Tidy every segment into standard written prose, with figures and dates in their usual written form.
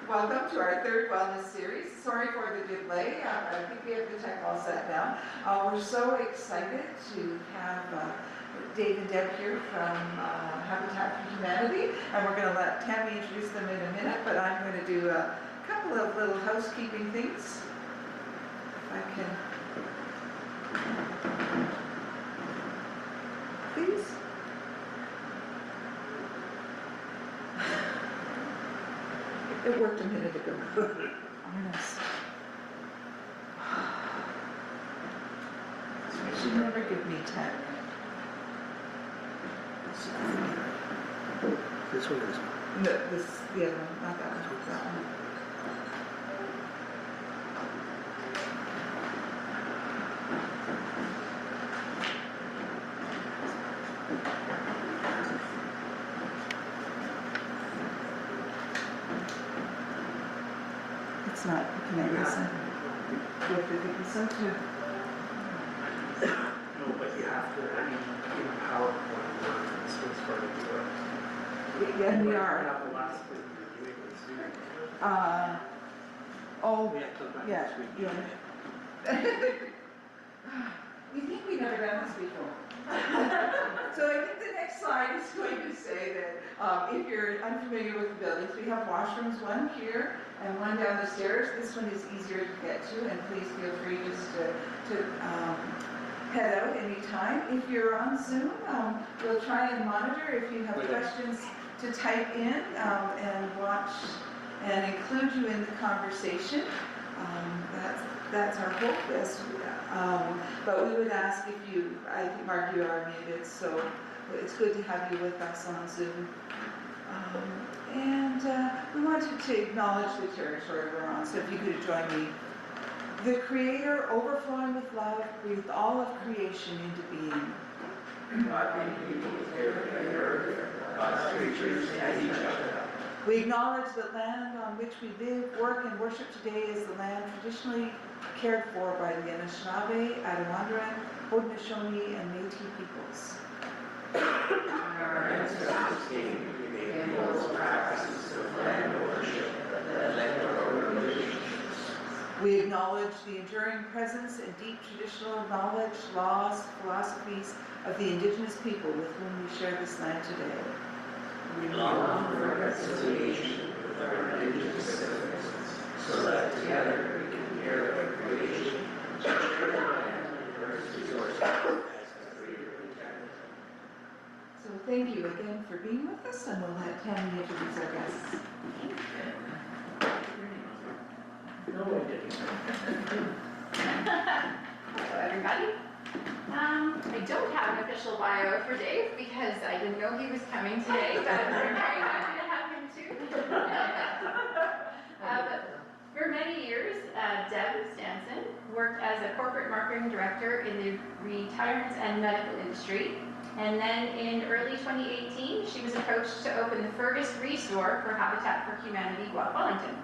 Welcome to our third wellness series. Sorry for the delay. I think we have the tech all set now. We're so excited to have Dave and Deb here from Habitat for Humanity, and we're going to let Tammy introduce them in a minute, but I'm going to do a couple of little housekeeping things. If I can. Please. It worked a minute ago. Honest. She never give me tech. This one is. No, this, the other one, not that one, that one. It's not, can I listen? You have to listen to? No, but you have to, I mean, in PowerPoint, this one's hard to do it. Yeah, we are. Not the last thing you're doing is doing. Oh, We have to go back yeah, this week. yeah. You think we never done this before? So I think the next slide is going to say that if you're unfamiliar with the buildings, we have washrooms, one here and one down the stairs. This one is easier to get to, and please feel free just to head out anytime. If you're on Zoom, we'll try and monitor if you have questions to type in and watch and include you in the conversation. That's our hope. But we would ask if you, I think Mark, you are muted, so it's good to have you with us on Zoom. And we wanted to acknowledge the territory we're on, so if you could join me. The Creator, overflowing with love, breathed all of creation into being. God made people with hair and earth, God's creatures and each other. We acknowledge that land on which we live, work, and worship today is the land traditionally cared for by the Anishinaabe, Arawandran, Haudenosaunee, and Métis peoples. Our ancestors came to make those practices of land worship that led to our religions. We acknowledge the enduring presence and deep traditional knowledge, laws, philosophies of the Indigenous people with whom we share this land today. We long for reconciliation with our indigenous citizens, so that together we can inherit our creation, share the land and earth's resources as the Creator intended. So thank you again for being with us, and we'll let Tammy introduce our guests. No, I didn't. Hello, everybody. I don't have an official bio for Dave because I didn't know he was coming today, but I'm very happy to have him too. But for many years, Deb Stanson worked as a corporate marketing director in the retirement and medical industry. And then in early 2018, she was approached to open the Fergus Restore for Habitat for Humanity Guelph Wellington.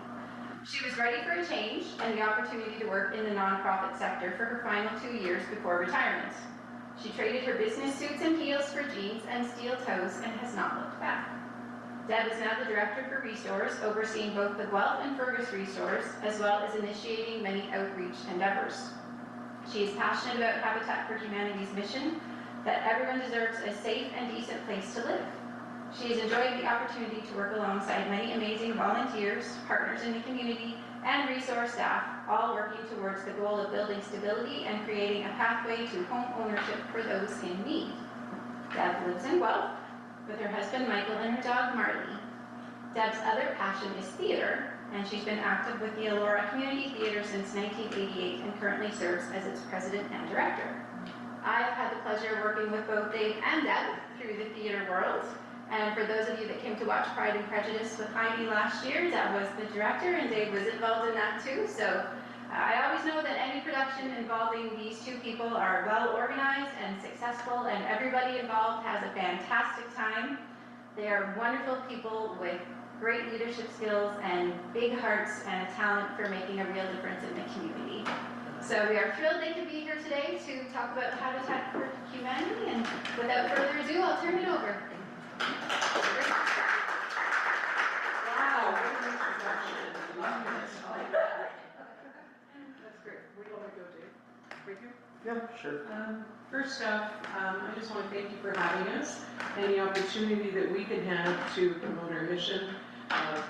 She was ready for a change and the opportunity to work in the nonprofit sector for her final 2 years before retirement. She traded her business suits and heels for jeans and steel toes and has not looked back. Deb is now the director for Restores, overseeing both the Guelph and Fergus Restores, as well as initiating many outreach endeavors. She is passionate about Habitat for Humanity's mission that everyone deserves a safe and decent place to live. She is enjoying the opportunity to work alongside many amazing volunteers, partners in the community, and resource staff, all working towards the goal of building stability and creating a pathway to home ownership for those in need. Deb lives in Guelph with her husband Michael and her dog Marley. Deb's other passion is theater, and she's been active with the Elora Community Theater since 1988 and currently serves as its president and director. I've had the pleasure of working with both Dave and Deb through the theater world. And for those of you that came to watch Pride and Prejudice with Heidi last year, Deb was the director and Dave was involved in that too. So I always know that any production involving these two people are well organized and successful, and everybody involved has a fantastic time. They are wonderful people with great leadership skills and big hearts and a talent for making a real difference in the community. So we are thrilled they could be here today to talk about Habitat for Humanity, and without further ado, I'll turn it over. Wow, what an introduction. Yeah, sure. First off, I just want to thank you for having us and the opportunity that we can have to promote our mission of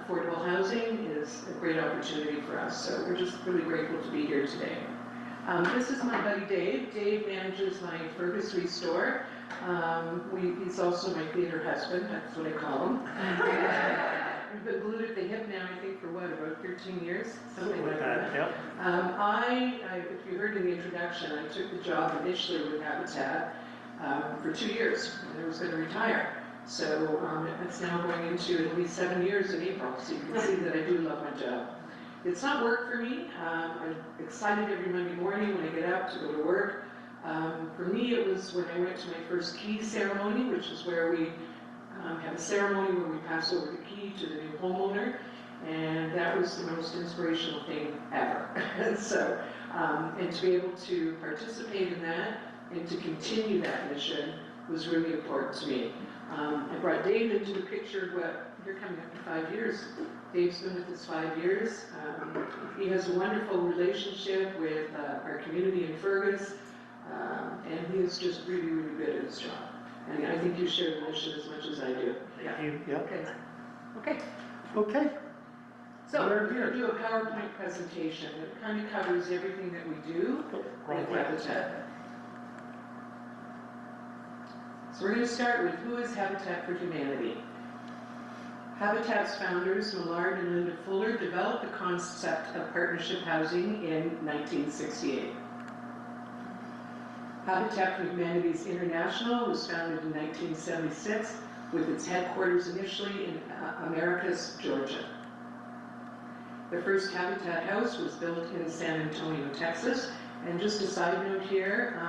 affordable housing is a great opportunity for us. So we're just really grateful to be here today. This is my buddy Dave. Dave manages my Fergus Restore. He's also my theater husband, that's what I call him. We've been glued at the hip now, I think, for what, about 13 years? Something like that. Yep. If you heard in the introduction, I took the job initially with Habitat for 2 years, and I was going to retire. So it's now going into at least 7 years in April, so you can see that I do love my job. It's not work for me. I'm excited every Monday morning when I get up to go to work. For me, it was when I went to my first key ceremony, which is where we have a ceremony where we pass over the key to the new homeowner, and that was the most inspirational thing ever. So, and to be able to participate in that and to continue that mission was really important to me. I brought Dave into the picture. You're coming up to 5 years. Dave's been with us 5 years. He has a wonderful relationship with our community in Fergus, and he is just really, really good at his job. And I think you share the mission as much as I do. Yeah. Okay. Okay. So we're going to do a PowerPoint presentation that kind of covers everything that we do with Habitat. So we're going to start with who is Habitat for Humanity. Habitat's founders, Millard and Linda Fuller, developed the concept of partnership housing in 1968. Habitat for Humanities International was founded in 1976 with its headquarters initially in Americus, Georgia. The first Habitat house was built in San Antonio, Texas. And just a side note here,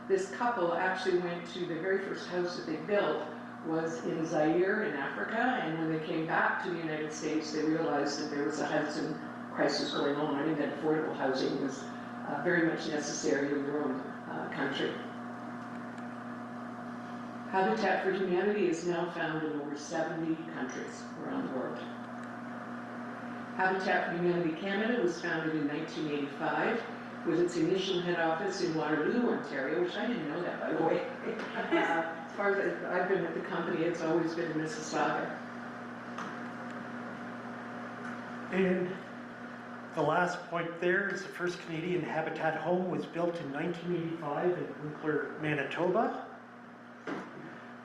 this couple actually went to the very first house that they built was in Zaire in Africa, and when they came back to the United States, they realized that there was a housing crisis going on, and that affordable housing was very much necessary in their own country. Habitat for Humanity is now found in over 70 countries around the world. Habitat for Humanity Canada was founded in 1985 with its initial head office in Waterloo, Ontario, which I didn't know that, by the way. As far as I've been with the company, it's always been in Mississauga. And the last point there is the first Canadian Habitat home was built in 1985 in Winkler, Manitoba.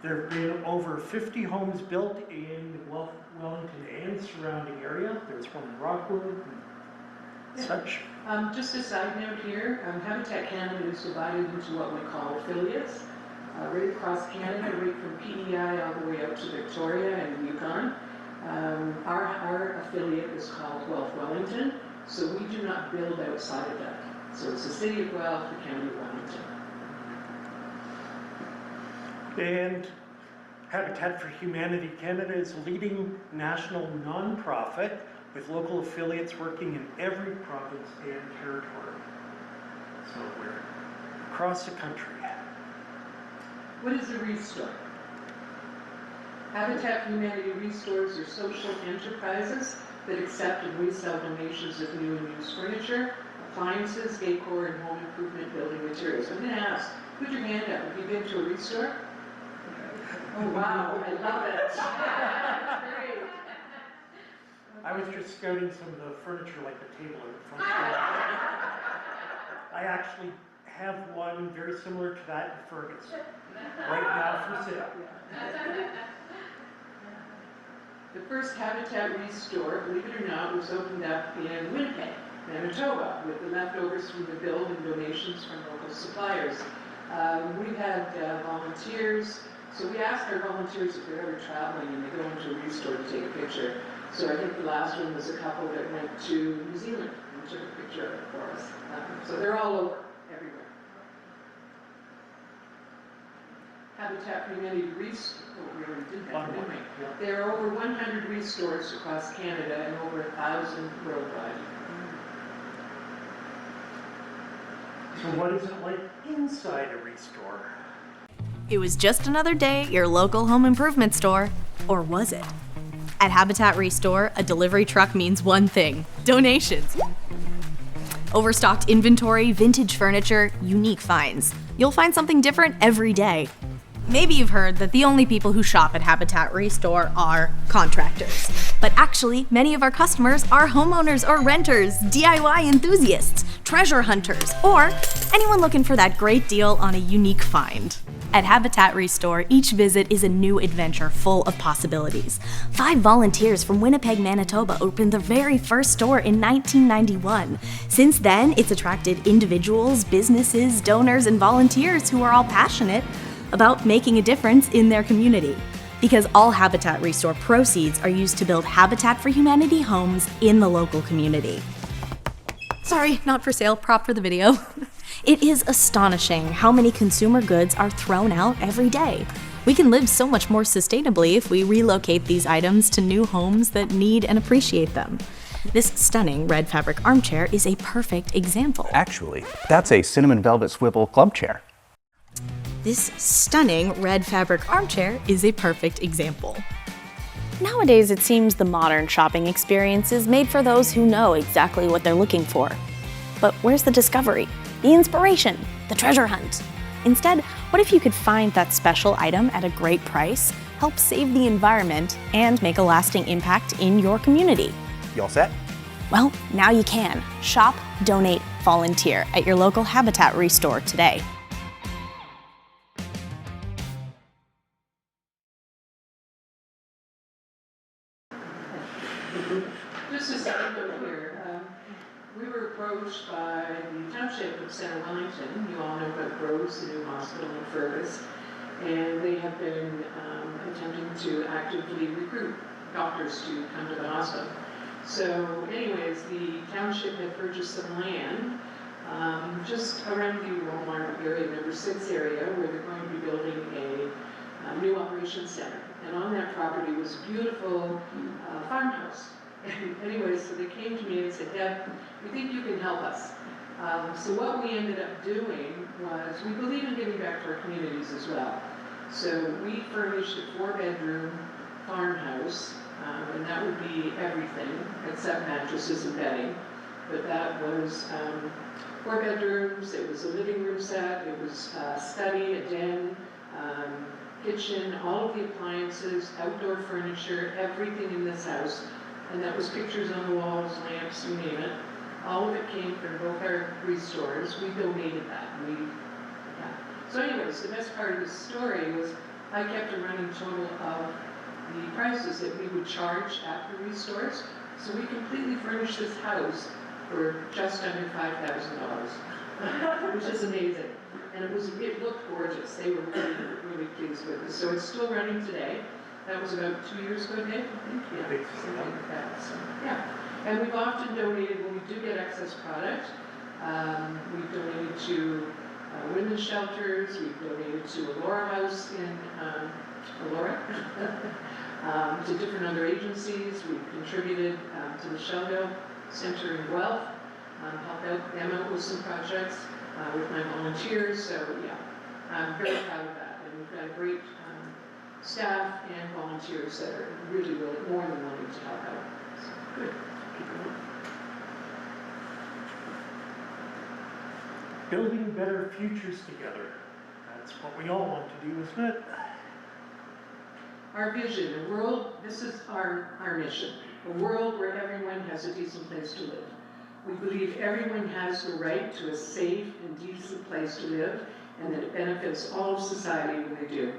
There have been over 50 homes built in Wellington and surrounding area. There's one in Rockwood and such. Just a side note here, Habitat Canada is divided into what we call affiliates. Right across Canada, right from PEI all the way out to Victoria and Yukon. Our affiliate is called Guelph Wellington, so we do not build outside of that. So it's the city of Guelph, the county of Wellington. And Habitat for Humanity Canada is a leading national nonprofit with local affiliates working in every province and territory. So we're across the country. What is a restore? Habitat for Humanity restores are social enterprises that accept and resell donations of new and used furniture, appliances, decor, and home improvement building materials. I'm going to ask, put your hand up. Have you been to a restore? Oh wow, I love it. That's great. I was just scouting some of the furniture, like the table in front of I actually have one very similar to that in Fergus, right now for sale. The first Habitat Restore, believe it or not, was opened up in Winnipeg, Manitoba, with the leftovers from the build and donations from local suppliers. We've had volunteers, so we asked our volunteers if they're ever traveling and they go into a restore to take a picture. So I think the last one was a couple that went to New Zealand and took a picture of it for us. So they're all over, everywhere. Habitat for Humanity Restore, we already did that, didn't we? Yeah. There are over 100 restores across Canada and over 1,000 worldwide. So what is it like inside a restore? It was just another day at your local home improvement store. Or was it? At Habitat Restore, a delivery truck means one thing: donations. Overstocked inventory, vintage furniture, unique finds. You'll find something different every day. Maybe you've heard that the only people who shop at Habitat Restore are contractors. But actually, many of our customers are homeowners or renters, DIY enthusiasts, treasure hunters, or anyone looking for that great deal on a unique find. At Habitat Restore, each visit is a new adventure full of possibilities. 5 volunteers from Winnipeg, Manitoba opened their very first store in 1991. Since then, it's attracted individuals, businesses, donors, and volunteers who are all passionate about making a difference in their community. Because all Habitat Restore proceeds are used to build Habitat for Humanity homes in the local community. Sorry, not for sale, prop for the video. It is astonishing how many consumer goods are thrown out every day. We can live so much more sustainably if we relocate these items to new homes that need and appreciate them. This stunning red fabric armchair is a perfect example. Actually, that's a cinnamon velvet swivel club chair. This stunning red fabric armchair is a perfect example. Nowadays, it seems the modern shopping experience is made for those who know exactly what they're looking for. But where's the discovery, the inspiration, the treasure hunt? Instead, what if you could find that special item at a great price, help save the environment, and make a lasting impact in your community? You all set? Well, now you can. Shop, donate, volunteer at your local Habitat Restore today. Just a second note here. We were approached by the Township of Center Wellington. You all know about Rose, the new hospital in Fergus, and they have been attempting to actively recruit doctors to come to the hospital. So anyways, the township had purchased some land just around the Walmart area, number 6 area, where they're going to be building a new operations center. And on that property was a beautiful farmhouse. And anyways, so they came to me and said, Deb, we think you can help us. So what we ended up doing was, we believe in giving back to our communities as well. So we furnished a 4-bedroom farmhouse, and that would be everything except mattresses and bedding. But that was 4 bedrooms, it was a living room set, it was a study, a den, kitchen, all of the appliances, outdoor furniture, everything in this house. And that was pictures on the walls, lamps, you name it. All of it came from both our restores. We donated that. So anyways, the best part of the story was I kept a running total of the prices that we would charge at the restores. So we completely furnished this house for just under $5,000, which is amazing. And it looked gorgeous. They were really, really pleased with it. So it's still running today. That was about 2 years ago, Dave, I think? Yeah, something like that. So, yeah. And we've often donated, when we do get excess product, we've donated to women's shelters, we've donated to Allura House in Allura, to different other agencies. We've contributed to the Shellhill Center in Guelph, helped out them out with some projects with my volunteers. So, yeah, I'm very proud of that. And we've got a great staff and volunteers that are really, really more than willing to help out. So, good. Keep going. Building better futures together. That's what we all want to do, isn't it? Our vision, a world, this is our mission, a world where everyone has a decent place to live. We believe everyone has the right to a safe and decent place to live, and that it benefits all of society when they do.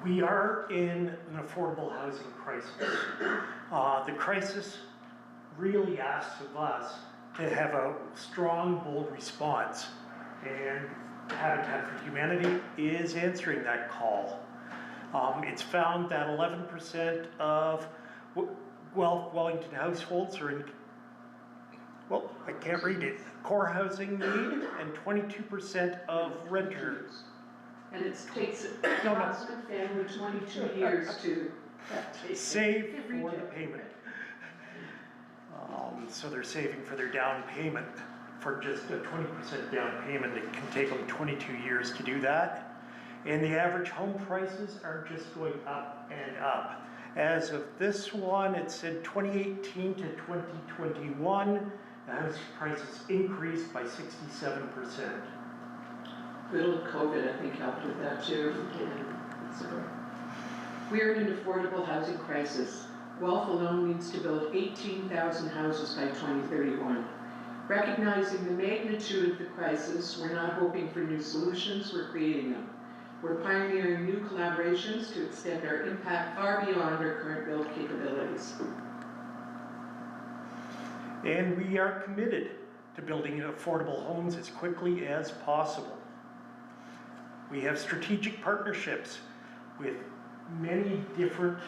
We are in an affordable housing crisis. The crisis really asks of us to have a strong, bold response. And Habitat for Humanity is answering that call. It's found that 11% of Guelph Wellington households are in, well, I can't read it, core housing need, and 22% of renters. And it takes a husband family 22 years to save for the payment. So they're saving for their down payment. For just a 20% down payment, it can take them 22 years to do that. And the average home prices are just going up and up. As of this one, it said 2018 to 2021, the house prices increased by 67%. Little of COVID, I think, helped with that too. So, we are in an affordable housing crisis. Guelph alone needs to build 18,000 houses by 2031. Recognizing the magnitude of the crisis, we're not hoping for new solutions, we're creating them. We're pioneering new collaborations to extend our impact far beyond our current build capabilities. And we are committed to building affordable homes as quickly as possible. We have strategic partnerships with many different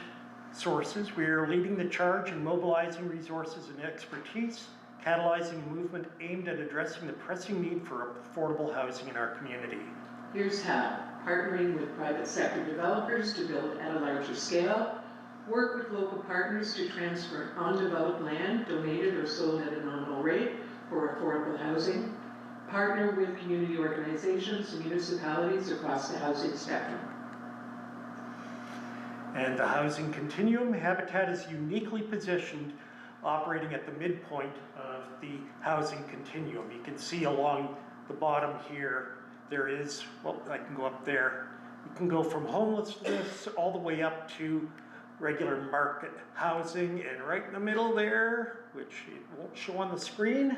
sources. We are leading the charge in mobilizing resources and expertise, catalyzing a movement aimed at addressing the pressing need for affordable housing in our community. Here's how: partnering with private sector developers to build at a larger scale, work with local partners to transfer undeveloped land donated or sold at a nominal rate for affordable housing, partner with community organizations and municipalities across the housing spectrum. And the housing continuum, Habitat is uniquely positioned, operating at the midpoint of the housing continuum. You can see along the bottom here, there is, well, I can go up there. You can go from homelessness all the way up to regular market housing, and right in the middle there, which it won't show on the screen,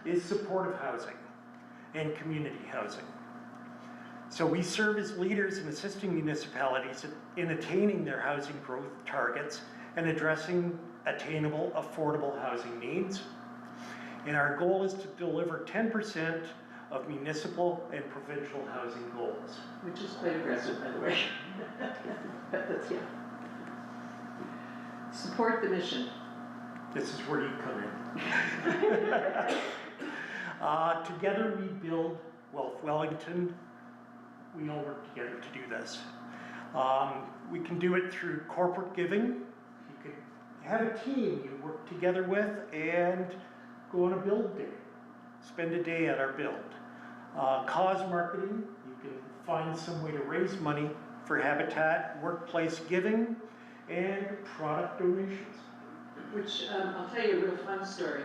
is supportive housing and community housing. So we serve as leaders in assisting municipalities in attaining their housing growth targets and addressing attainable, affordable housing needs. And our goal is to deliver 10% of municipal and provincial housing goals. Which is quite aggressive, by the way. But that's, yeah. Support the mission. This is where you come in. Together we build Guelph Wellington. We all work together to do this. We can do it through corporate giving. You can have a team you work together with and go on a build day. Spend a day at our build. Cause marketing, you can find some way to raise money for Habitat, workplace giving, and product donations. Which, I'll tell you a real fun story.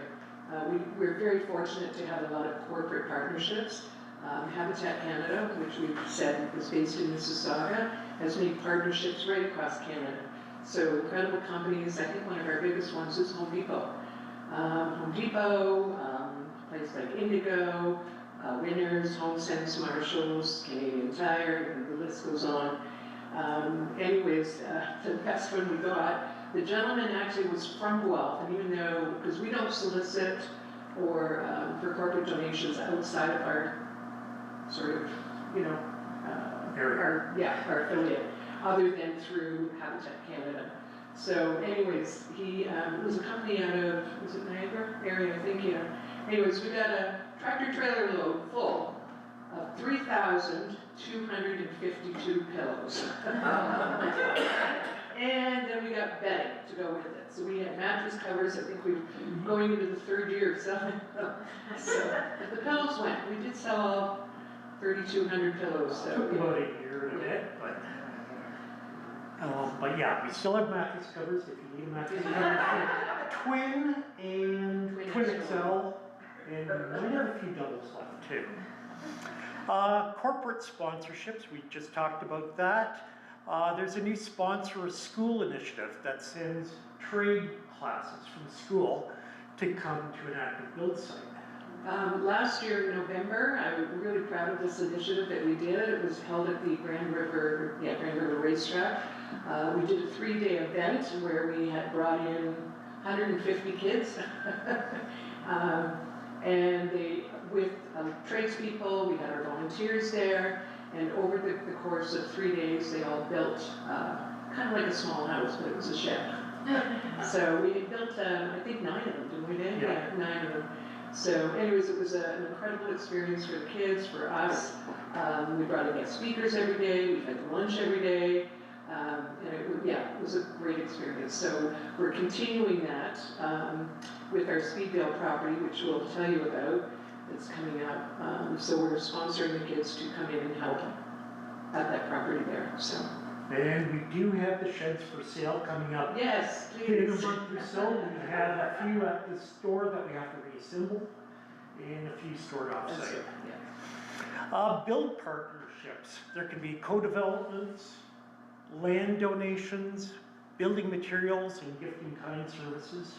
We're very fortunate to have a lot of corporate partnerships. Habitat Canada, which we've said is based in Mississauga, has made partnerships right across Canada. So incredible companies. I think one of our biggest ones is Home Depot. Home Depot, places like Indigo, Winners, HomeSense, Marshalls, Canadian Tire, and the list goes on. Anyways, the best one we got, the gentleman actually was from Guelph, and even though, because we don't solicit or for corporate donations outside of our sort of, you know, our affiliate, other than through Habitat Canada. So anyways, he was a company out of, was it Niagara area, I think, yeah. Anyways, we got a tractor trailer load full of 3,252 pillows. And then we got bedding to go with it. So we had mattress covers. I think we're going into the third year of selling them. So the pillows went. We did sell all 3,200 pillows. So Took about a year and a bit, but yeah, we still have mattress covers if you need a mattress cover. Twin and Twin XL, and we might have a few doubles left too. Corporate sponsorships, we just talked about that. There's a new sponsor a school initiative that sends trade classes from school to come to an active build site. Last year in November, I'm really proud of this initiative that we did. It was held at the Grand River Racetrack. We did a 3-day event where we had brought in 150 kids. And they, with tradespeople, we had our volunteers there, and over the course of 3 days, they all built kind of like a small house, but it was a shed. So we built, I think 9 of them, didn't we, Dan? Yeah, 9 of them. So anyways, it was an incredible experience for the kids, for us. We brought in guest speakers every day, we had lunch every day, and it was a great experience. So we're continuing that with our Speedvale property, which we'll tell you about. It's coming up. So we're sponsoring the kids to come in and help at that property there. So And we do have the sheds for sale coming up. Yes, In a please. month or so, we have a few at the store that we have to reassemble, and a few stored That's off-site. it, yeah. Build partnerships. There can be co-developments, land donations, building materials, and gift-in-kind services,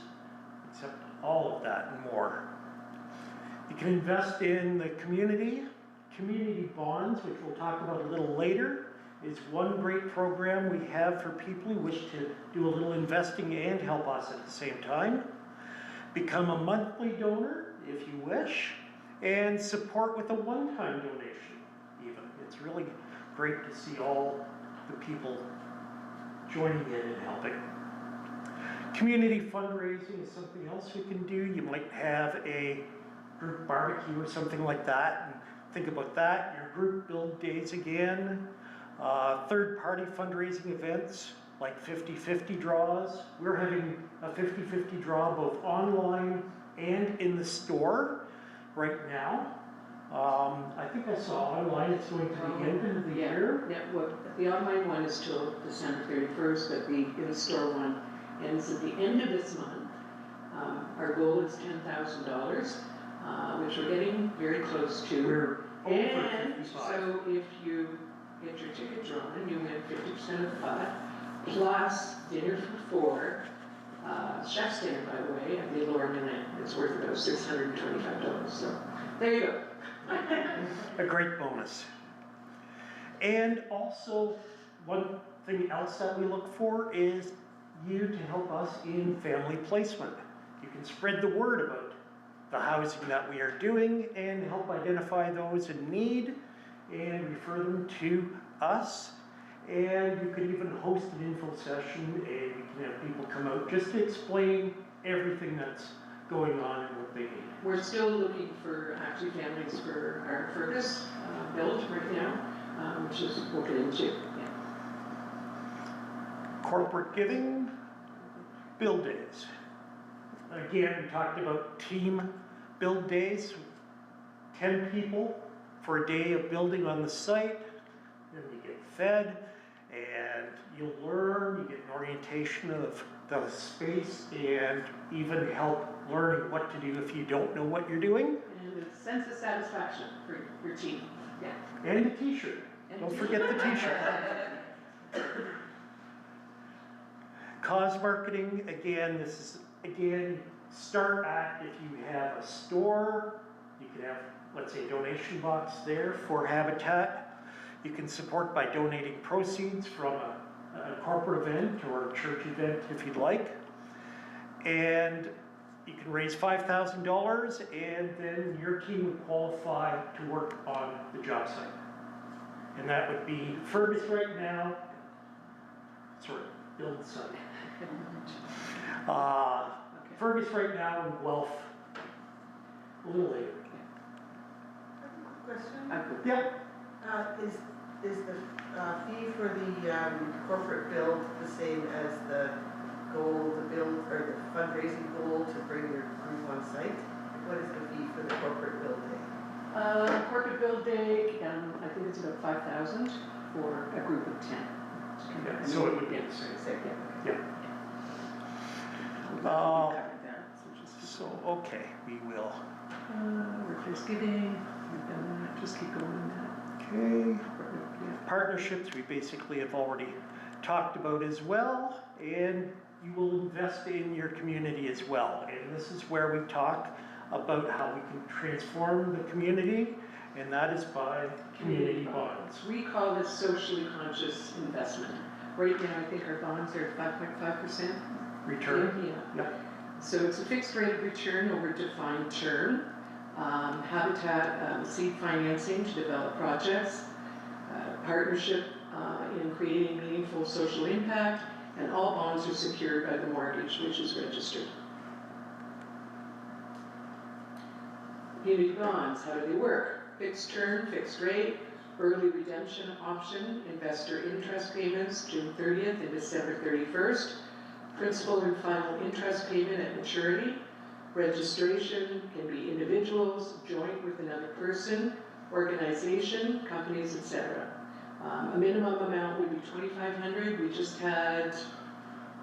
except all of that and more. You can invest in the community. Community bonds, which we'll talk about a little later, is one great program we have for people who wish to do a little investing and help us at the same time. Become a monthly donor if you wish, and support with a one-time donation even. It's really great to see all the people joining in and helping. Community fundraising is something else we can do. You might have a group barbecue or something like that, and think about that. Your group build days again. Third-party fundraising events like 50-50 draws. We're having a 50-50 draw both online and in the store right now. I think I saw online it's going to the end of the year. Yeah, well, the online one is till December 31st, but the in-store one ends at the end of this month. Our goal is $10,000, which we're getting very close to. We're over And 55. so if you get your ticket drawn, you win 50% of the pot, plus dinner for 4, chef's dinner, by the way, at the Laura Millet. It's worth about $625, so there you go. A great bonus. And also, one thing else that we look for is you to help us in family placement. You can spread the word about the housing that we are doing and help identify those in need and refer them to us. And you can even host an info session and you can have people come out just to explain everything that's going on and what they need. We're still looking for active families for our first build right now, which is we'll get into. Yeah. Corporate giving, build days. Again, we talked about team build days, 10 people for a day of building on the site, then you get fed, and you'll learn, you get an orientation of the space, and even help learning what to do if you don't know what you're doing. And a sense of satisfaction for your team. Yeah. And a t-shirt. Don't forget the t-shirt. Cause marketing, again, this is, start at, if you have a store, you can have, let's say, a donation box there for Habitat. You can support by donating proceeds from a corporate event or a church event if you'd like. And you can raise $5,000 and then your team would qualify to work on the job site. And that would be Fergus right now, sorry, build site. Fergus right now and Guelph a little later. Question? Yeah. Is the fee for the corporate build the same as the goal to build, or the fundraising goal to bring your group on site? What is the fee for the corporate build day? Corporate build day, I think it's about 5,000 for a group of 10. Yeah, so it would be the same. Yeah. So, okay, we will. Workplace giving, we've done that, just keep going on that. Okay. Yeah. Partnerships, we basically have already talked about as well, and you will invest in your community as well. And this is where we talk about how we can transform the community, and that is by community bonds. We call this socially conscious investment. Right now, I think our bonds are 5.5%. Return. Yeah. Yep. So it's a fixed rate of return over defined term. Habitat seed financing to develop projects, partnership in creating meaningful social impact, and all bonds are secured by the mortgage, which is registered. Community bonds, how do they work? Fixed term, fixed rate, early redemption option, investor interest payments June 30th and December 31st, principal and final interest payment at maturity. Registration can be individuals, joint with another person, organization, companies, etc. A minimum amount would be $2,500. We just had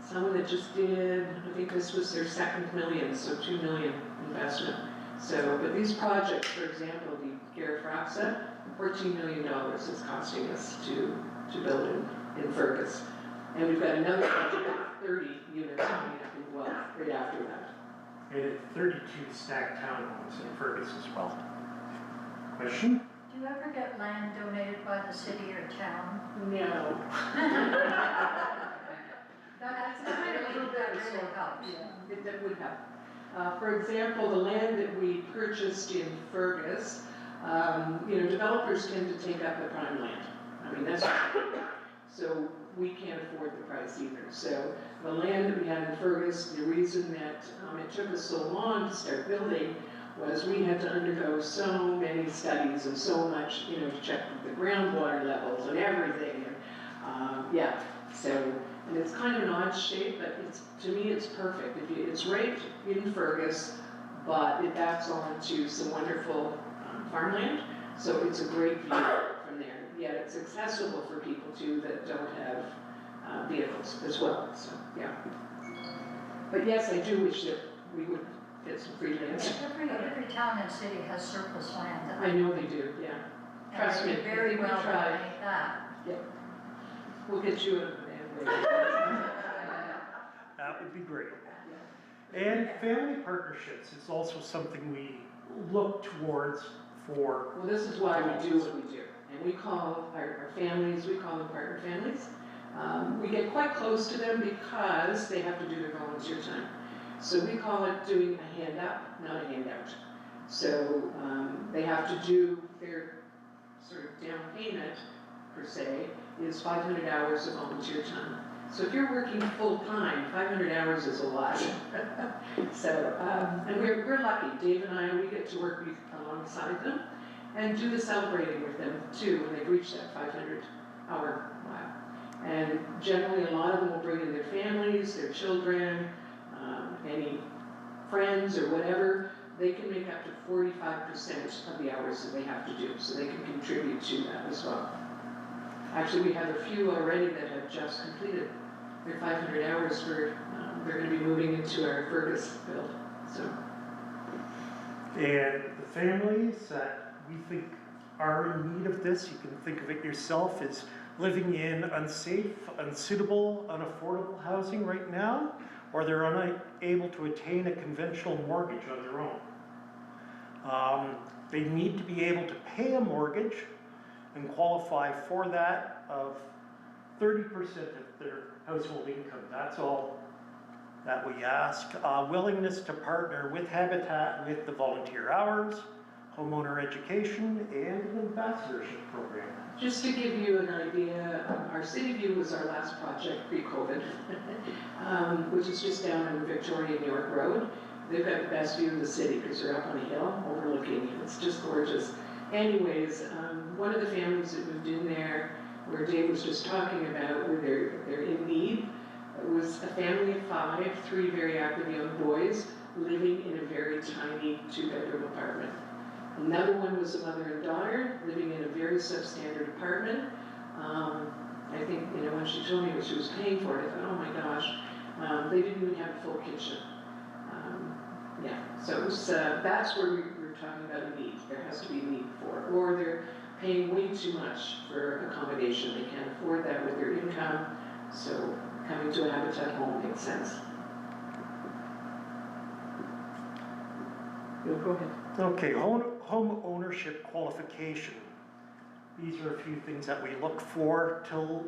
someone that just did, I think this was their second million, so $2 million investment. So, but these projects, for example, the Gareth Rapsa, $14 million is costing us to build in Fergus. And we've got another project of 30 units coming up in Guelph right after that. And 32 stacked townhomes in Fergus as well. Question? Do you ever get land donated by the city or town? No. That's kind of a little bit really helps. Yeah, that would help. For example, the land that we purchased in Fergus, developers tend to take up the prime land. I mean, that's so we can't afford the price either. So the land that we had in Fergus, the reason that it took us so long to start building was we had to undergo so many studies and so much, to check the groundwater levels and everything. And, and it's kind of an odd shape, but to me it's perfect. It's right in Fergus, but it backs onto some wonderful farmland, so it's a great view from there. Yet it's accessible for people too that don't have vehicles as well. So yeah. But yes, I do wish that we would get some free land. Every town and city has surplus land. I know they do. Yeah. Trust me. And they very well try. donate that. Yeah. We'll get you a That would be great. And family partnerships is also something we look towards for. Well, this is why we do what we do. And we call our families, we call them partner families. We get quite close to them because they have to do their volunteer time. So we call it doing a hand up, not a handout. So they have to do their sort of down payment, per se, is 500 hours of volunteer time. So if you're working full-time, 500 hours is a lot. So, and we're lucky. Dave and I, we get to work alongside them and do the celebrating with them too when they've reached that 500-hour mile. And generally a lot of them will bring in their families, their children, any friends or whatever. They can make up to 45% of the hours that they have to do, so they can contribute to that as well. Actually, we have a few already that have just completed their 500 hours for, they're going to be moving into our Fergus build. So. And the families that we think are in need of this, you can think of it yourself as living in unsafe, unsuitable, unaffordable housing right now, or they're unable to attain a conventional mortgage on their own. They need to be able to pay a mortgage and qualify for that of 30% of their household income. That's all that we ask. Willingness to partner with Habitat with the volunteer hours, homeowner education, and an ambassadorship program. Just to give you an idea, our City View was our last project pre-COVID, which is just down on Victoria and York Road. They've got the best view of the city because they're up on a hill overlooking. It's just gorgeous. Anyways, one of the families that moved in there, where Dave was just talking about, where they're in need, it was a family of 5, 3 very active young boys living in a very tiny 2-bedroom apartment. Another one was a mother and daughter living in a very substandard apartment. I think, when she told me what she was paying for it, I thought, oh my gosh, they didn't even have a full kitchen. So it was, that's where we're talking about a need. There has to be a need for it. Or they're paying way too much for accommodation. They can't afford that with their income. So coming to a Habitat home makes sense. Go ahead. Okay, home ownership qualification. These are a few things that we look for to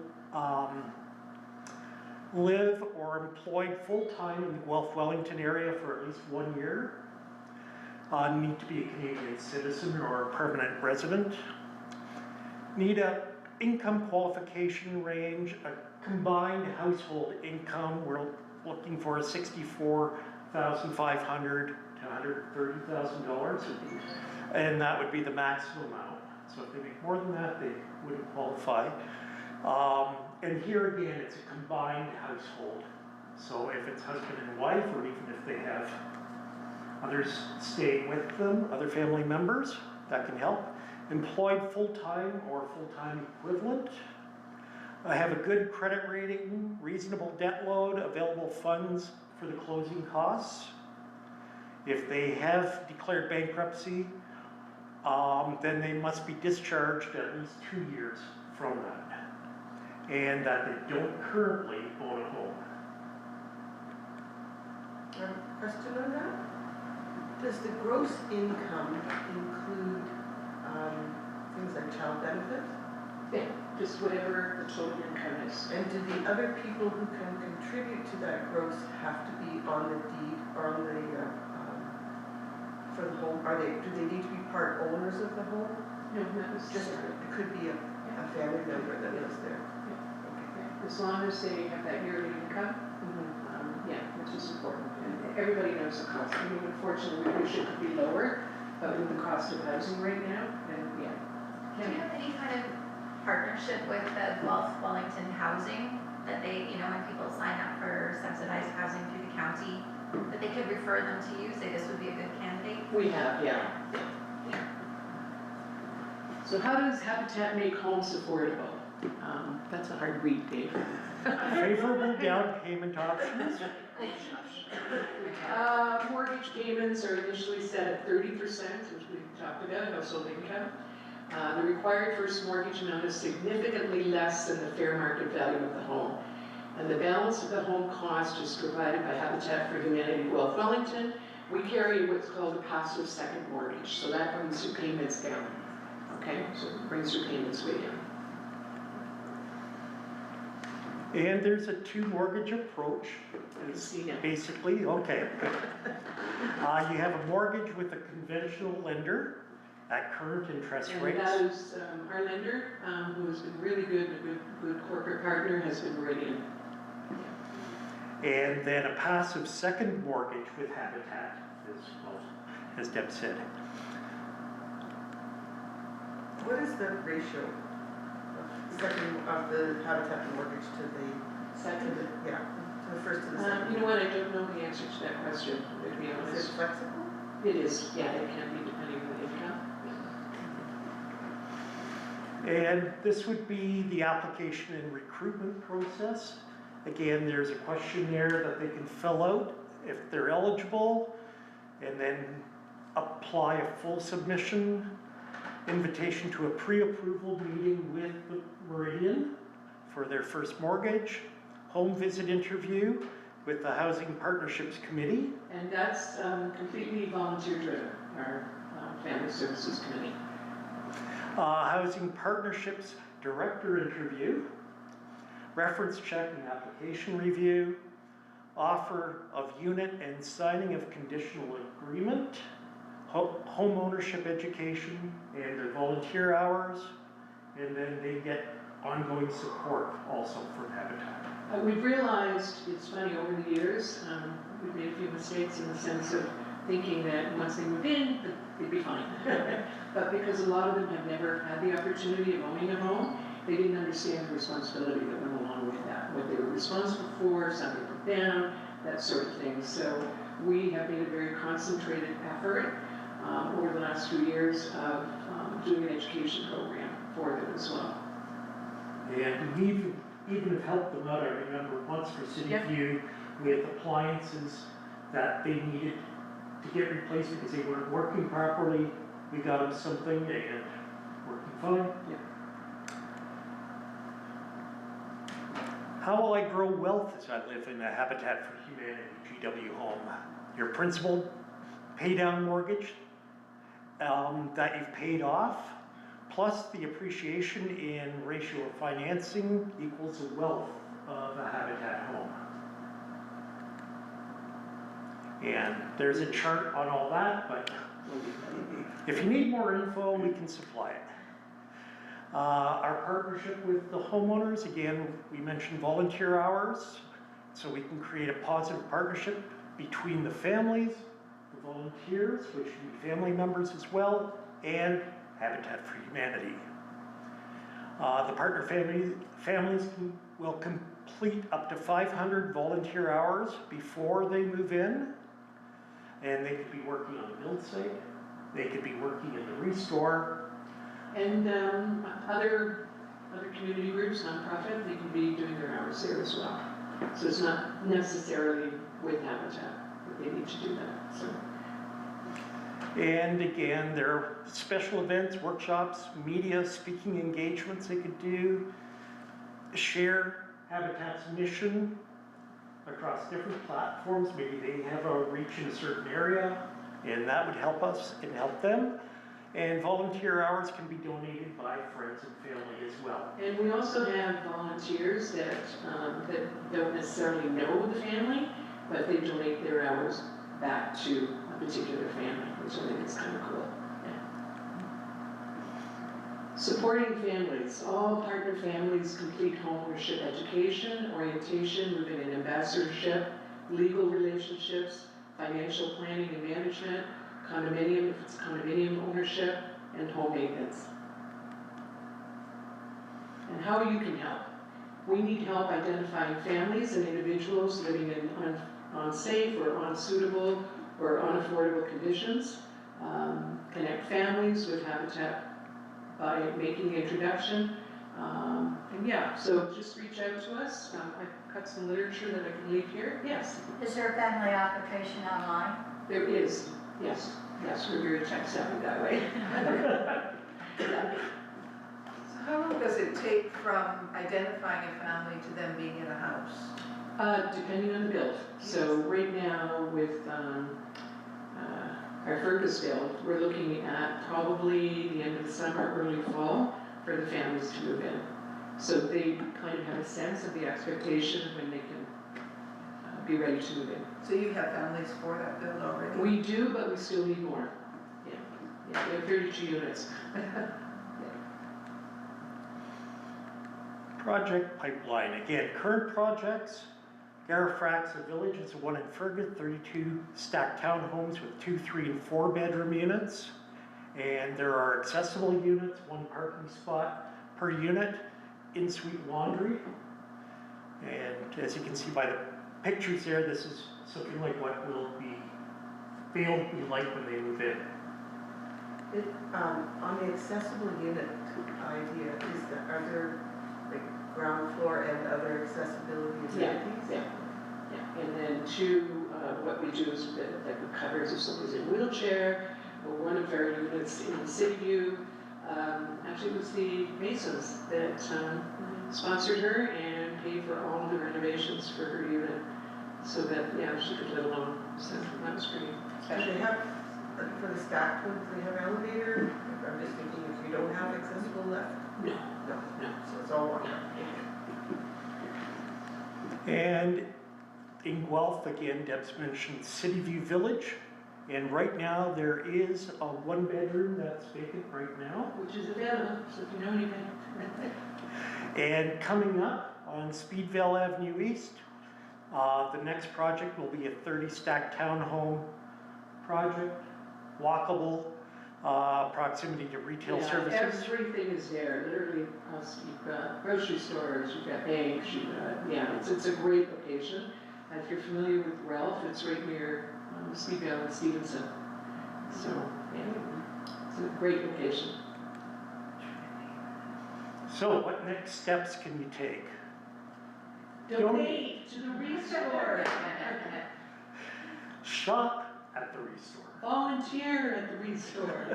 live or employed full-time in the Guelph Wellington area for at least 1 year. Need to be a Canadian citizen or a permanent resident. Need a income qualification range, a combined household income. We're looking for a $64,500 to $130,000, and that would be the maximum amount. So if they make more than that, they wouldn't qualify. And here again, it's a combined household. So if it's husband and wife, or even if they have others staying with them, other family members, that can help. employed full-time or full-time equivalent, have a good credit rating, reasonable debt load, available funds for the closing costs. If they have declared bankruptcy, then they must be discharged at least 2 years from that, and that they don't currently own a home. Question on that? Does the gross income include things like child benefits? Yeah, just whatever the total income is. And do the other people who can contribute to that gross have to be on the deed or on the, for the home? Do they need to be part owners of the home? No, not necessarily. It could be a family member that lives there. As long as they have that yearly income, yeah, which is important. And everybody knows the cost. I mean, unfortunately, we wish it could be lower, but with the cost of housing right now, and yeah. Do you have any kind of partnership with the Guelph Wellington housing that they, when people sign up for subsidized housing through the county, that they could refer them to you, say this would be a good candidate? We have, yeah. So how does Habitat make homes affordable? That's a hard read, Dave. Favorable down payment options. Mortgage payments are initially set at 30%, which we talked about, household income. The required first mortgage amount is significantly less than the fair market value of the home. And the balance of the home cost is provided by Habitat for Humanity Guelph Wellington. We carry what's called a passive second mortgage, so that brings your payments down. Okay, so it brings your payments way down. And there's a two mortgage approach. It's basically, okay. You have a mortgage with a conventional lender at current interest rates. And that is our lender, who has been really good, a good corporate partner, has been brilliant. And then a passive second mortgage with Habitat, as Deb said. What is the ratio of the Habitat mortgage to the Second? to the first to the second? You know what, I don't know the answer to that question, to be honest. Is it flexible? It is, yeah, it can be depending on the income. And this would be the application and recruitment process. Again, there's a questionnaire that they can fill out if they're eligible, and then apply a full submission, invitation to a pre-approval meeting with Meridian for their first mortgage, home visit interview with the Housing Partnerships Committee. And that's completely volunteer driven, our Family Services Committee. Housing Partnerships Director interview, reference check and application review, offer of unit and signing of conditional agreement, home ownership education and their volunteer hours, and then they get ongoing support also from Habitat. We've realized, it's funny, over the years, we've made a few mistakes in the sense of thinking that once they move in, they'd be fine. But because a lot of them have never had the opportunity of owning a home, they didn't understand the responsibility that went along with that, what they were responsible for, something put down, that sort of thing. So we have made a very concentrated effort over the last few years of doing an education program for them as well. And we even have helped them out. I remember once for City View with appliances that they needed to get replaced because they weren't working properly. We got them something and working fine. Yeah. How will I grow wealth as I live in a Habitat for Humanity GW home? Your principal pay down mortgage that you've paid off, plus the appreciation in ratio of financing equals the wealth of a Habitat home. And there's a chart on all that, but if you need more info, we can supply it. Our partnership with the homeowners, again, we mentioned volunteer hours, so we can create a positive partnership between the families, the volunteers, which can be family members as well, and Habitat for Humanity. The partner families will complete up to 500 volunteer hours before they move in, and they could be working on the build site, they could be working in the restore, And other community groups, nonprofit, they can be doing their hours there as well. So it's not necessarily with Habitat that they need to do that, so. And again, there are special events, workshops, media, speaking engagements they could do, share Habitat's mission across different platforms. Maybe they have a reach in a certain area, and that would help us and help them. And volunteer hours can be donated by friends and family as well. And we also have volunteers that don't necessarily know the family, but they donate their hours back to a particular family, which I think is kind of cool. Yeah. Supporting families. All partner families complete homeownership education, orientation, moving and ambassadorship, legal relationships, financial planning and management, condominium, if it's condominium ownership, and home maintenance. And how you can help. We need help identifying families and individuals living in unsafe or unsuitable or unaffordable conditions. Connect families with Habitat by making the introduction. And yeah, so just reach out to us. I've got some literature that I can leave here. Yes. Is there a family application online? There is. Yes, we're very tech savvy that way. Yeah. So how long does it take from identifying a family to them being in a house? Depending on the build. So right now with our Fergus build, we're looking at probably the end of the summer, early fall for the families to move in. So they kind of have a sense of the expectation of when they can be ready to move in. So you have families for that build already? We do, but we still need more. Yeah, we have 32 units. Project pipeline. Again, current projects. Garifraxa Village is the one in Fergus, 32 stacked townhomes with 2, 3, and 4 bedroom units. And there are accessible units, 1 parking spot per unit, in-suite laundry. And as you can see by the pictures there, this is something like what will be like when they move in. On the accessible unit idea, are there like ground floor and other accessibility amenities? Yeah. And then 2, what we do is that covers if somebody's in a wheelchair, or one of our units in City View. Actually, it was the Masons that sponsored her and paid for all of the renovations for her unit, so that she could live alone. So that was pretty And special. they have, for the stacked ones, they have elevator? I'm just thinking if you don't have accessible left? No. So it's all one. And in Guelph, again, Deb's mentioned City View Village. And right now, there is a 1 bedroom that's vacant right now. Which is available, so if you know anything. And coming up on Speedvale Avenue East, the next project will be a 30 stacked townhome project, walkable, proximity to retail services. Everything is there, literally. You've got grocery stores, you've got banks, it's a great location. If you're familiar with Ralph, it's right near Speedvale and Stevenson. So, it's a great location. So what next steps can you take? Donate to the Restore. Shop at the Restore. Volunteer at the Restore.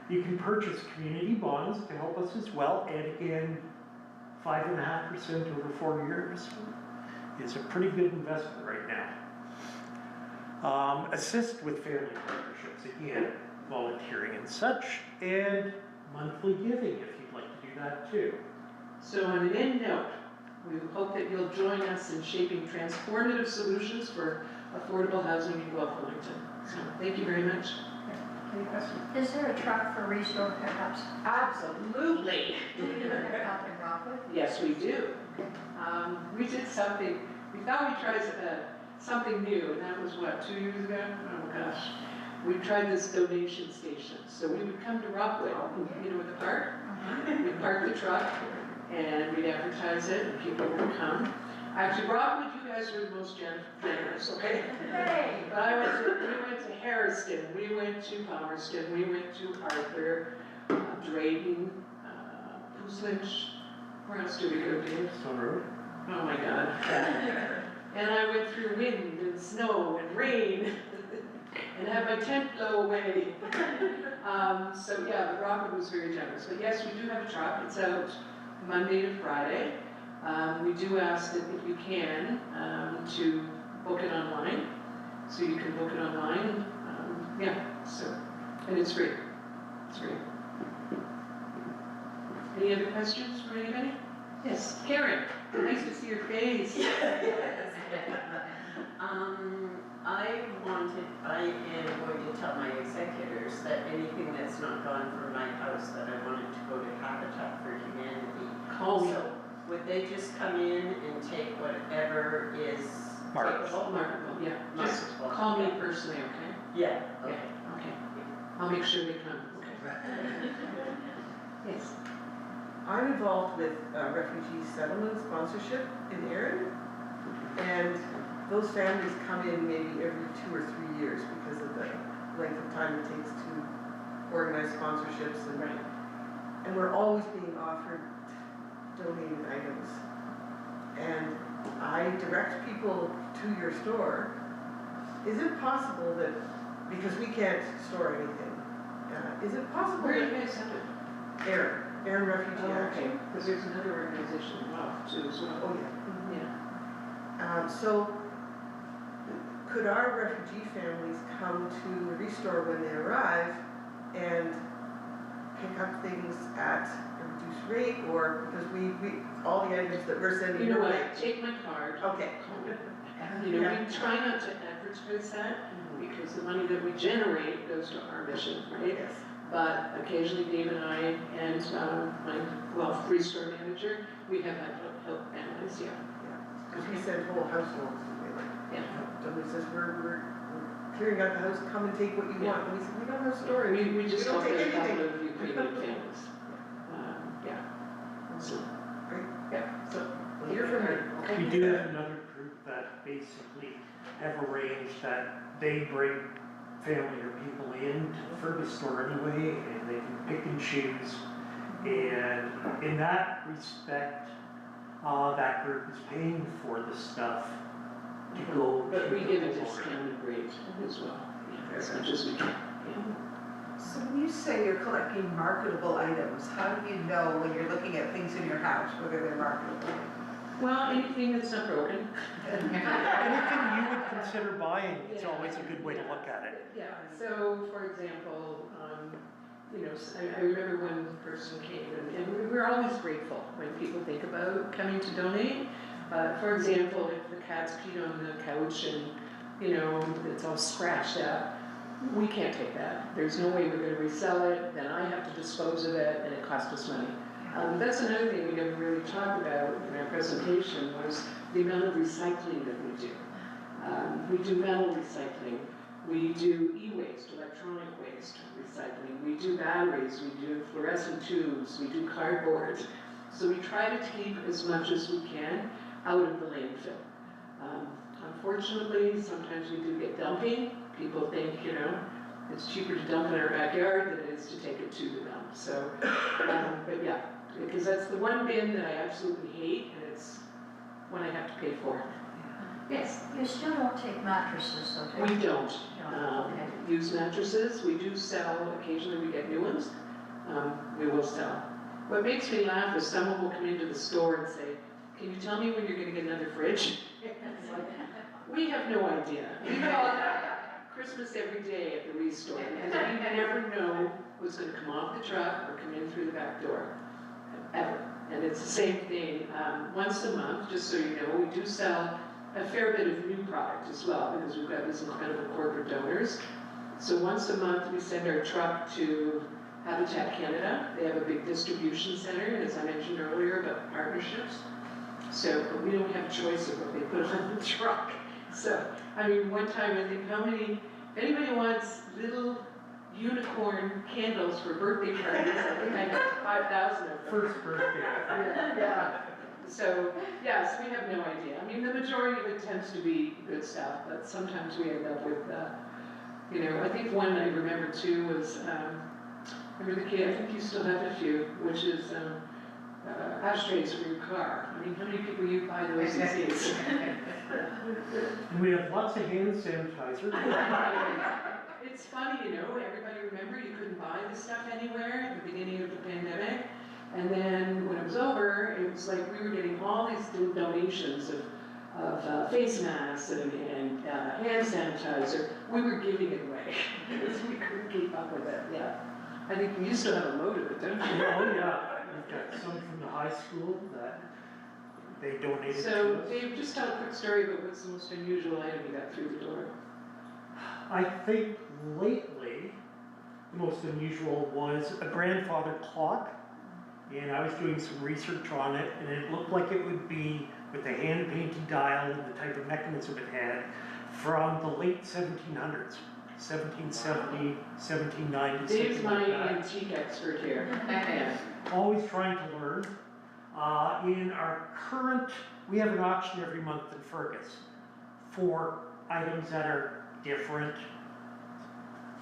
You can purchase community bonds to help us as well, and again, 5.5% over 4 years is a pretty good investment right now. Assist with family partnerships, again, volunteering and such, and monthly giving if you'd like to do that too. So on an end note, we hope that you'll join us in shaping transformative solutions for affordable housing in Guelph Wellington. So thank you very much. Any questions? Is there a truck for restore pickups? Absolutely. Do you pick up in Rockwood? Yes, we do. We did something, we thought we'd try something new, and that was what, 2 years ago? Oh my gosh. We tried this donation station. So we would come to Rockwood, with the park. We'd park the truck, and we'd advertise it, and people would come. Actually, Rockwood, you guys were the most generous, okay? Hey! But we went to Harriston, we went to Palmerston, we went to Arthur, Drayton, Puslich, where else do we go, Dave? Stone Road. Oh my God. And I went through wind and snow and rain and had my tent blow away. So yeah, the Rockwood was very generous. But yes, we do have a truck. It's out Monday to Friday. We do ask that if you can, to book it online. So you can book it online. Yeah, so, and it's free. It's free. Any other questions from anybody? Yes, Karen, nice to see your face. I am going to tell my executors that anything that's not gone from my house, that I wanted to go to Habitat for Humanity. Call me. So, would they just come in and take whatever is Marketable. Marketable, yeah. Just call me personally, okay? Yeah, Yeah, okay. okay. I'll make sure they come, okay? Yes. I'm involved with refugee settlement sponsorship in Erin, and those families come in maybe every 2 or 3 years because of the length of time it takes to organize sponsorships, and we're always being offered donated items. And I direct people to your store. Is it possible that, because we can't store anything, is it possible Where are you that guys at? Erin Refugee Oh, Action? okay, because there's another organization involved too as well. Oh, yeah. Yeah. So, could our refugee families come to the restore when they arrive and pick up things at a reduced rate, or because we all the items that we're sending You know away? what, take my card. Okay. You know, we try not to advertise that because the money that we generate goes to our mission, right? Yes. But occasionally Dave and I and my restore manager, we have had help families, yeah. Because we send whole households away. Yeah. Somebody says, we're clearing out the house, come and take what you want. And we said, we don't have storage. We just don't helped take a couple anything. of Ukrainian families. Yeah. So, Great. yeah, so, We'll hear from you. We do have another group that basically have arranged that they bring family or people in to the Fergus store anyway, and they can pick and choose. And in that respect, that group is paying for the stuff to go. but to we the give a store. discounted rate as well, yeah, as much as we can. Yeah. So when you say you're collecting marketable items, how do you know when you're looking at things in your house, whether they're marketable? Well, anything that's not broken. Anything you would consider buying, it's always a good way to look at it. Yeah, so for example, you know, I remember when the person came, and we're always grateful when people think about coming to donate. For example, if the cat's peed on the couch and, you know, it's all scratched up, we can't take that. There's no way we're gonna resell it, then I have to dispose of it, and it costs us money. That's another thing we never really talked about in our presentation was the amount of recycling that we do. We do metal recycling, we do e-waste, electronic waste recycling, we do batteries, we do fluorescent tubes, we do cardboard. So we try to keep as much as we can out of the landfill. Unfortunately, sometimes we do get dumping. People think, you know, it's cheaper to dump in our backyard than it is to take it to the dump. So, but yeah, because that's the one bin that I absolutely hate, and it's one I have to pay for. Yes? You still don't take mattresses, though, do you? We don't Okay. use mattresses. We do sell, occasionally we get new ones. We will sell. What makes me laugh is someone will come into the store and say, can you tell me when you're gonna get another fridge? It's like, we have no idea. We call Christmas every day at the restore, because we never know what's gonna come off the truck or come in through the back door, ever. And it's the same thing, once a month, just so you know, we do sell a fair bit of new product as well, because we've got these incredible corporate donors. So once a month, we send our truck to Habitat Canada. They have a big distribution center, as I mentioned earlier, about partnerships. So we don't have a choice of what they put on the truck. So, I mean, one time I think if anybody wants little unicorn candles for birthday parties, I think I got 5,000 of them. First birthday. Yeah. So, yes, we have no idea. I mean, the majority of it tends to be good stuff, but sometimes we end up with, you know, I think one I remember too was Remember the kid, I think you still have a few, which is ashtrays for your car. I mean, how many people you buy those these days? And we have lots of hand sanitizer. It's funny, you know, everybody remember you couldn't buy this stuff anywhere at the beginning of the pandemic. And then when it was over, it was like we were getting all these donations of face masks and hand sanitizer. We were giving it away because we couldn't keep up with it, yeah. I think you still have a load of it, don't you? Oh, yeah. We've got some from the high school that they donated So, to us. Dave, just tell a quick story about what's the most unusual item you got through the door. I think lately, the most unusual was a grandfather clock. And I was doing some research on it, and it looked like it would be with the hand-painted dial and the type of mechanism it had from the late 1700s, 1770, 1790, Dave's something my like that. antique expert here. Always trying to learn. In our current, we have an auction every month in Fergus for items that are different.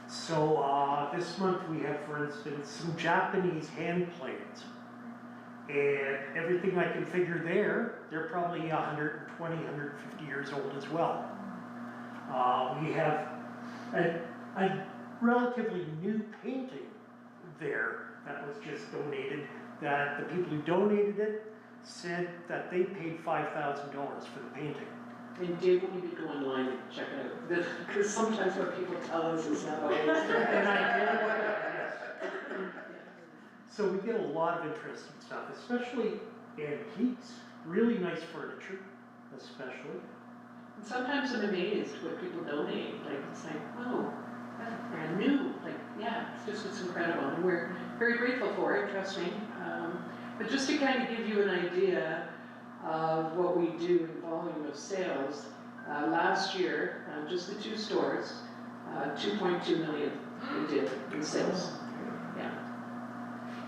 So this month we have, for instance, some Japanese hand planes. And everything I can figure there, they're probably 120, 150 years old as well. We have a relatively new painting there that was just donated, that the people who donated it said that they paid $5,000 for the painting. And Dave, we need to go online and check it out, because sometimes what people tell us is not always And I did, yes. So we get a lot of interesting stuff, especially antiques, really nice furniture, especially. And sometimes I'm amazed what people donate, like, it's like, oh, that's brand new, like, yeah, it's incredible, and we're very grateful for it, trust me. But just to kind of give you an idea of what we do in volume of sales, last year, just the two stores, 2.2 million we did in sales, yeah.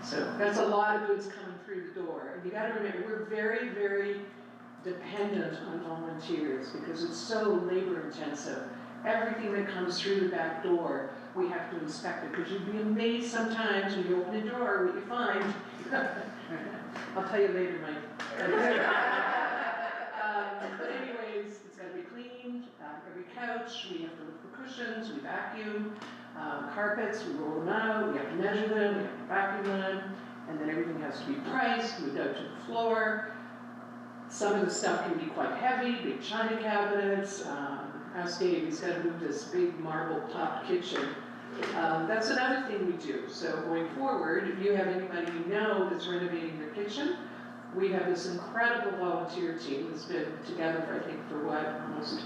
So that's a lot of goods coming through the door, and you gotta remember, we're very, very dependent on volunteers because it's so labor intensive. Everything that comes through the back door, we have to inspect it, because you'd be amazed sometimes when you open a door what you find. I'll tell you later, Mike. But anyways, it's got to be cleaned, every couch, we have to look for cushions, we vacuum, carpets, we roll them out, we have to measure them, we have to vacuum them, and then everything has to be priced, moved out to the floor. Some of the stuff can be quite heavy, big china cabinets. Ask Dave, he's got to move this big marble-topped kitchen. That's another thing we do. So going forward, if you have anybody you know that's renovating their kitchen, we have this incredible volunteer team that's been together for, I think, for almost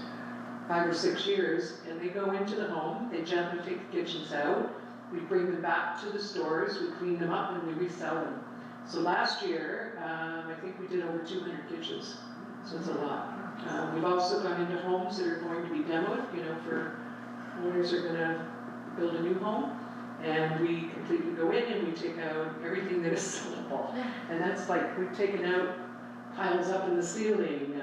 5 or 6 years, and they go into the home, they gently take the kitchens out, we bring them back to the stores, we clean them up, and we resell them. So last year, I think we did over 200 kitchens, so it's a lot. We've also gone into homes that are going to be demoed, you know, for owners are gonna build a new home, and we completely go in and we take out everything that is sellable. And that's like, we've taken out piles up in the ceiling,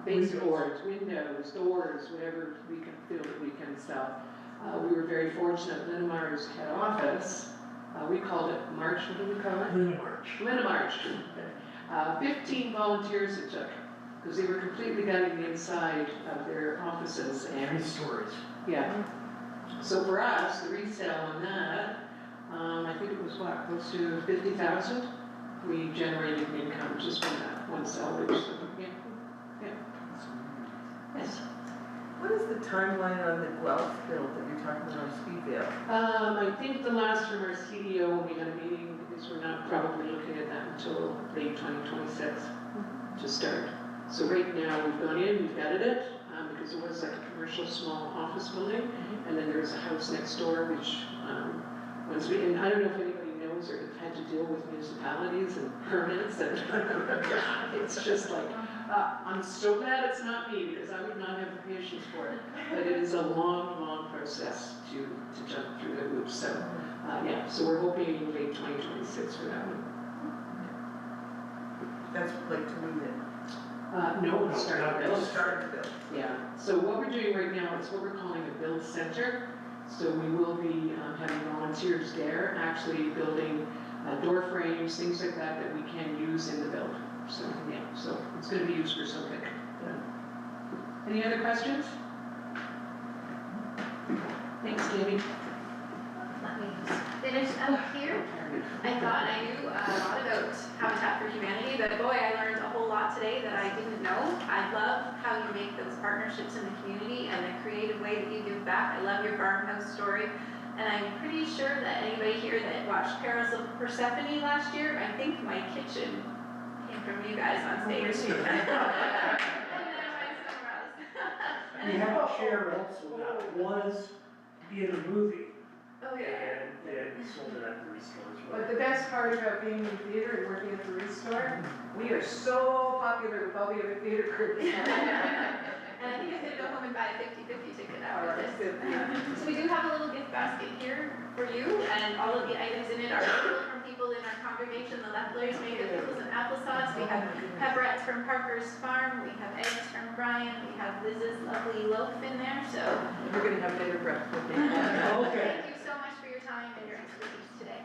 baseboards, windows, doors, whatever we can feel that we can sell. We were very fortunate, Linamar's head office, we called it March, what did we call it? Linamarch. 15 volunteers it took, because they were completely gutting the inside of their offices and 3 stories. yeah. So for us, the resale on that, I think it was what, close to 50,000? We generated income just from that one salvage. So, yeah. Yes. What is the timeline on the Guelph build that you're talking about on Speedvale? I think the last from our CEO, when we had a meeting, because we're not probably looking at that until late 2026 to start. So right now, we've gone in, we've vetted it, because it was like a commercial small office building, and then there's a house next door, which, once we, and I don't know if anybody knows or have had to deal with municipalities and permits, and it's just like, I'm so glad it's not me, because I would not have the patience for it, but it is a long, long process to jump through the hoops, so, yeah, so we're hoping late 2026 for that one. That's like to move in. No, start to build. Start to build. Yeah, so what we're doing right now is what we're calling a build center. So we will be having volunteers there, actually building door frames, things like that that we can use in the building. So, yeah, so it's going to be used for something. Any other questions? Thanks, Jamie. Let me just finish up here. I thought I knew a lot about Habitat for Humanity, but boy, I learned a whole lot today that I didn't know. I love how you make those partnerships in the community and the creative way that you give back. I love your farmhouse story. And I'm pretty sure that anybody here that watched Perils of Persephone last year, I think my kitchen came from you guys on stage. And then I went somewhere else. We have a chair also that was in a movie Oh, yeah. and sold it at the restore as well. But the best part about being in theater and working at the Restore, we are so popular with all the other theater groups. And I think I'm gonna go home and buy a 50/50 ticket after this. So we do have a little gift basket here for you, and all of the items in it are from people in our congregation. The Leftlers made of pickles and applesauce. We have pepperettes from Parker's Farm. We have eggs from Brian. We have Liz's lovely loaf in there, so. We're gonna have better breakfast. Okay. Thank you so much for your time and your expertise today.